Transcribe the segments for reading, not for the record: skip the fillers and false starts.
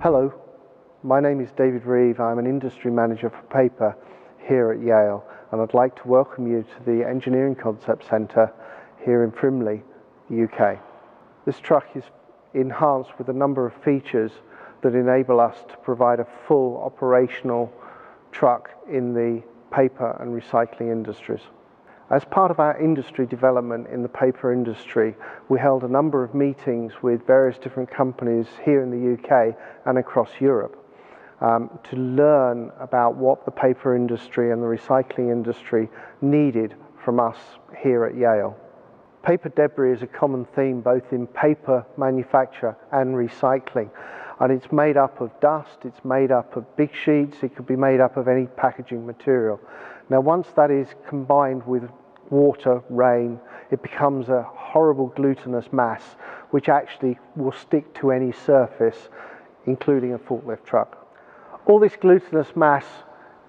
Hello, my name is David Reeve. I'm an industry manager for paper here at Yale, and I'd like to welcome you to the Engineering Concept Centre here in Frimley, UK. This truck is enhanced with a number of features that enable us to provide a full operational truck in the paper and recycling industries. As part of our industry development in the paper industry, we held a number of meetings with various different companies here in the UK and across Europe to learn about what the paper industry and the recycling industry needed from us here at Yale. Paper debris is a common theme both in paper manufacture and recycling, and it's made up of dust, it's made up of big sheets, it could be made up of any packaging material. Now once that is combined with water, rain, it becomes a horrible glutinous mass which actually will stick to any surface, including a forklift truck. All this glutinous mass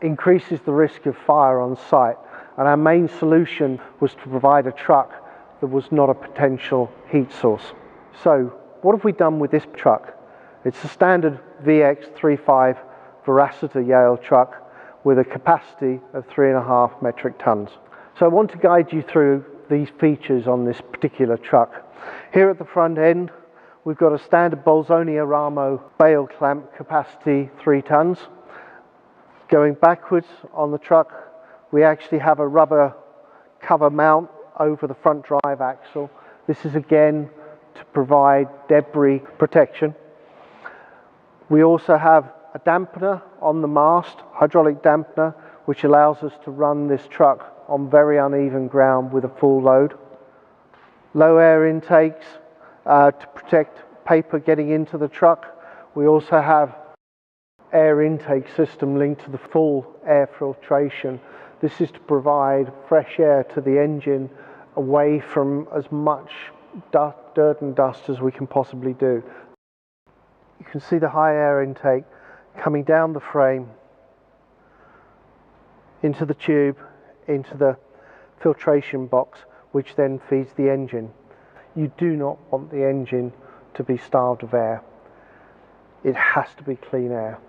increases the risk of fire on site, and our main solution was to provide a truck that was not a potential heat source. So what have we done with this truck? It's a standard VX35 Veracity Yale truck with a capacity of 3.5 metric tons. So I want to guide you through these features on this particular truck. Here at the front end, we've got a standard Bolzoni Aramo bale clamp, capacity 3 tons. Going backwards on the truck, we actually have a rubber cover mount over the front drive axle. This is again to provide debris protection. We also have a dampener on the mast, hydraulic dampener, which allows us to run this truck on very uneven ground with a full load. Low air intakes to protect paper getting into the truck. We also have air intake system linked to the full air filtration. This is to provide fresh air to the engine away from as much dirt and dust as we can possibly do. You can see the high air intake coming down the frame into the tube, into the filtration box, which then feeds the engine. You do not want the engine to be starved of air. It has to be clean air.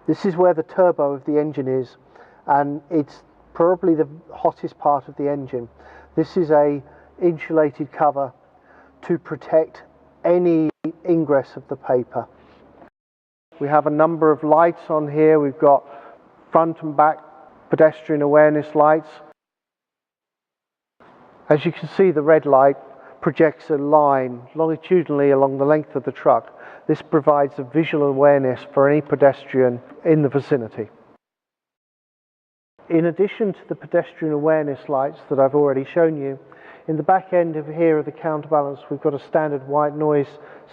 This is where the turbo of the engine is, and it's probably the hottest part of the engine. This is a insulated cover to protect any ingress of the paper. We have a number of lights on here. We've got front and back pedestrian awareness lights. As you can see, the red light projects a line longitudinally along the length of the truck. This provides a visual awareness for any pedestrian in the vicinity. In addition to the pedestrian awareness lights that I've already shown you, in the back end of here of the counterbalance we've got a standard white noise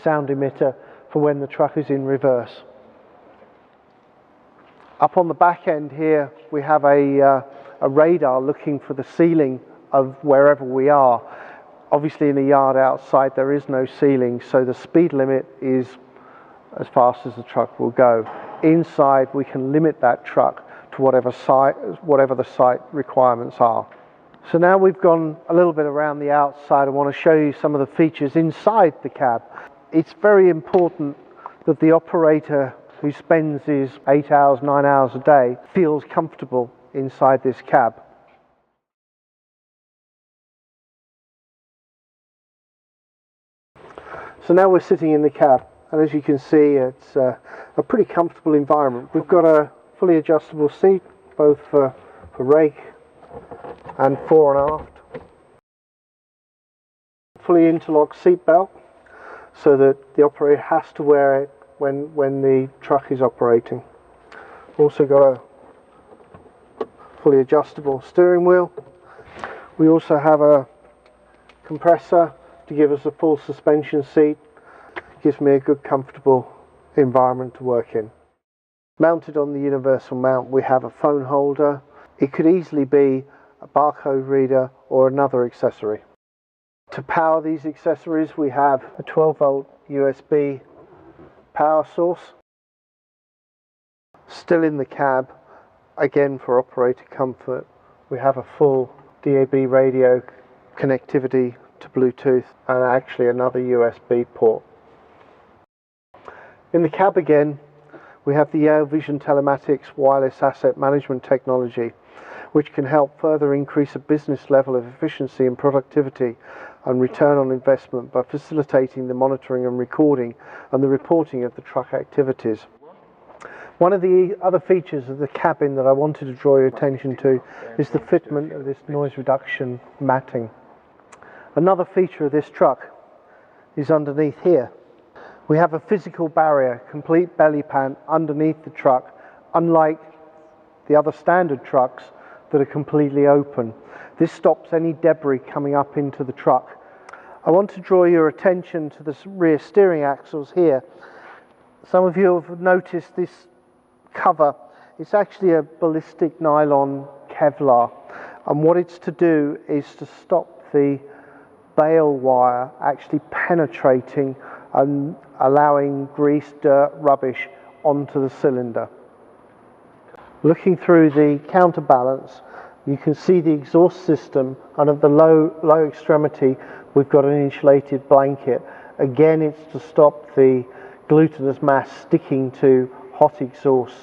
sound emitter for when the truck is in reverse. Up on the back end here we have a radar looking for the ceiling of wherever we are. Obviously in the yard outside there is no ceiling, so the speed limit is as fast as the truck will go. Inside we can limit that truck to whatever the site requirements are. So now we've gone a little bit around the outside, I want to show you some of the features inside the cab. It's very important that the operator who spends his 8 hours, 9 hours a day feels comfortable inside this cab. So now we're sitting in the cab, and as you can see it's a pretty comfortable environment. We've got a fully adjustable seat, both for rake and fore and aft. Fully interlocked seat belt, so that the operator has to wear it when the truck is operating. Also got a fully adjustable steering wheel. We also have a compressor to give us a full suspension seat. Gives me a good comfortable environment to work in. Mounted on the universal mount we have a phone holder. It could easily be a barcode reader or another accessory. To power these accessories we have a 12-volt USB power source. Still in the cab, again for operator comfort, we have a full DAB radio connectivity to Bluetooth, and actually another USB port. In the cab again, we have the Yale Vision Telematics wireless asset management technology, which can help further increase a business level of efficiency and productivity and return on investment by facilitating the monitoring and recording and the reporting of the truck activities. One of the other features of the cabin that I wanted to draw your attention to is the fitment of this noise reduction matting. Another feature of this truck is underneath here. We have a physical barrier, complete belly pan underneath the truck, unlike the other standard trucks that are completely open. This stops any debris coming up into the truck. I want to draw your attention to the rear steering axles here. Some of you have noticed this cover. It's actually a ballistic nylon Kevlar, and what it's to do is to stop the bale wire actually penetrating and allowing grease, dirt, rubbish onto the cylinder. Looking through the counterbalance, you can see the exhaust system, and at the low extremity we've got an insulated blanket. Again, it's to stop the glutinous mass sticking to hot exhaust.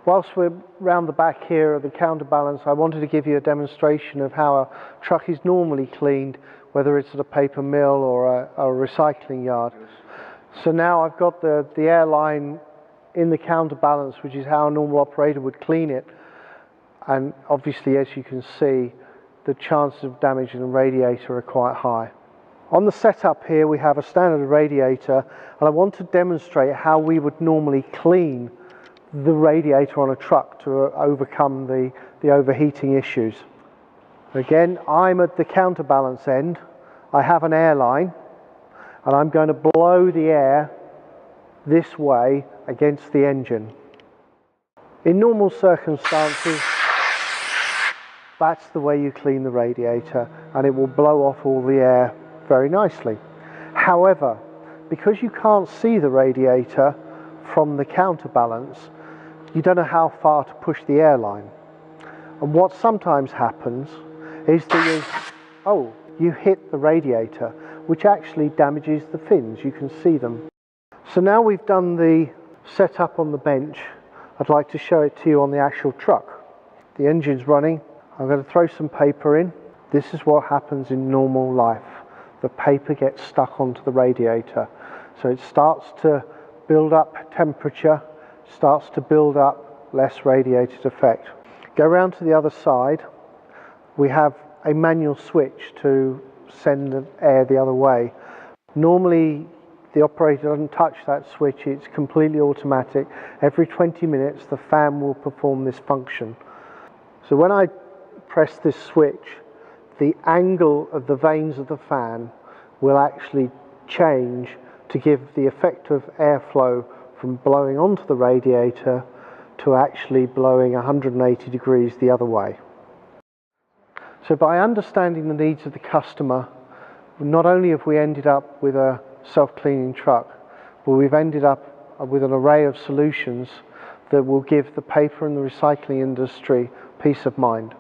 Whilst we're round the back here of the counterbalance, I wanted to give you a demonstration of how a truck is normally cleaned, whether it's at a paper mill or a recycling yard. So now I've got the airline in the counterbalance, which is how a normal operator would clean it, and obviously, as you can see, the chances of damaging the radiator are quite high. On the setup here we have a standard radiator, and I want to demonstrate how we would normally clean the radiator on a truck to overcome the overheating issues. Again, I'm at the counterbalance end. I have an airline, and I'm going to blow the air this way against the engine. In normal circumstances, that's the way you clean the radiator, and it will blow off all the air very nicely. However, because you can't see the radiator from the counterbalance, you don't know how far to push the airline. And what sometimes happens is that you hit the radiator, which actually damages the fins. You can see them. So now we've done the setup on the bench, I'd like to show it to you on the actual truck. The engine's running. I'm going to throw some paper in. This is what happens in normal life. The paper gets stuck onto the radiator. So it starts to build up temperature, starts to build up less radiated effect. Go around to the other side. We have a manual switch to send the air the other way. Normally the operator doesn't touch that switch, it's completely automatic. Every 20 minutes the fan will perform this function. So when I press this switch, the angle of the vanes of the fan will actually change to give the effect of airflow from blowing onto the radiator to actually blowing 180 degrees the other way. So by understanding the needs of the customer, not only have we ended up with a self-cleaning truck, but we've ended up with an array of solutions that will give the paper and the recycling industry peace of mind.